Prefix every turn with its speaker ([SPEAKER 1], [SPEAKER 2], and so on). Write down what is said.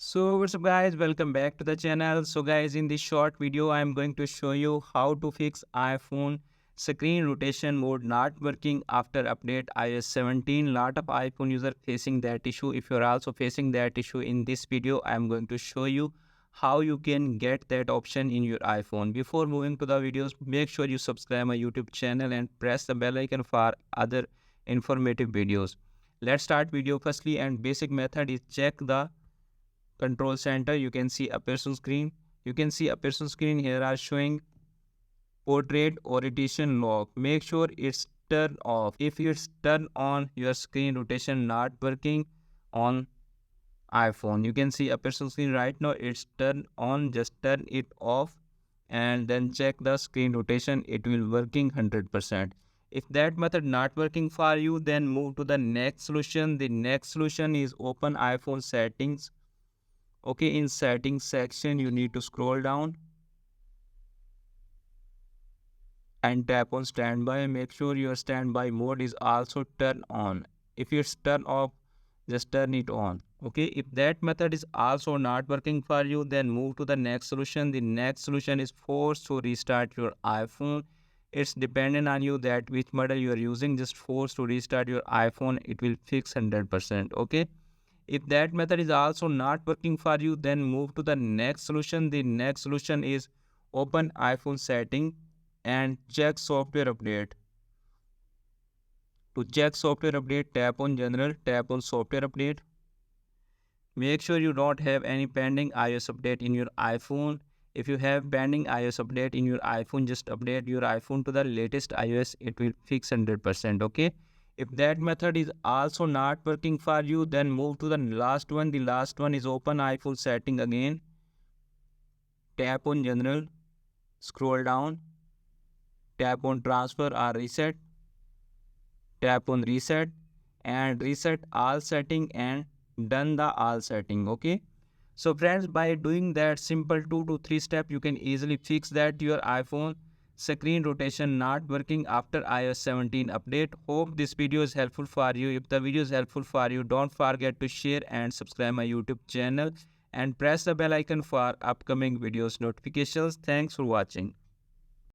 [SPEAKER 1] So what's up guys, welcome back to the channel. So guys, in this short video I am going to show you how to fix iPhone screen rotation mode not working after update iOS 17. Lot of iPhone user facing that issue. If you're also facing that issue, in this video I am going to show you how you can get that option in your iPhone. Before moving to the videos, make sure you subscribe my YouTube channel and press the bell icon for other informative videos. Let's start video. Firstly, and basic method is check the control center. You can see a person screen. Here are showing portrait or rotation lock. Make sure it's turned off. If it's turned on, your screen rotation not working on iPhone. You can see a person screen right now. It's turned on. Just turn it off and then check the screen rotation. It will working 100%. If that method not working for you, then move to the next solution. The next solution is open iPhone settings. Okay, in settings section you need to scroll down and tap on standby. Make sure your standby mode is also turned on. If it's turned off, just turn it on. Okay, if that method is also not working for you, then move to the next solution. The next solution is force to restart your iPhone. It's dependent on you that which model you are using. Just force to restart your iPhone, it will fix 100%. Okay, if that method is also not working for you, then move to the next solution. The next solution is open iPhone setting and check software update. To check software update, tap on general, tap on software update. Make sure you don't have any pending iOS update in your iPhone. If you have pending iOS update in your iPhone, just update your iPhone to the latest iOS. It will fix 100%. Okay. If that method is also not working for you, then move to the last one. The last one is open iPhone setting again. Tap on general, scroll down, tap on transfer or reset, tap on reset and reset all setting and done the all setting. Okay. So friends, by doing that simple 2 to 3 step, you can easily fix that your iPhone screen rotation not working after iOS 17 update. Hope this video is helpful for you. If the video is helpful for you, don't forget to share and subscribe my YouTube channel and press the bell icon for upcoming videos notifications. Thanks for watching.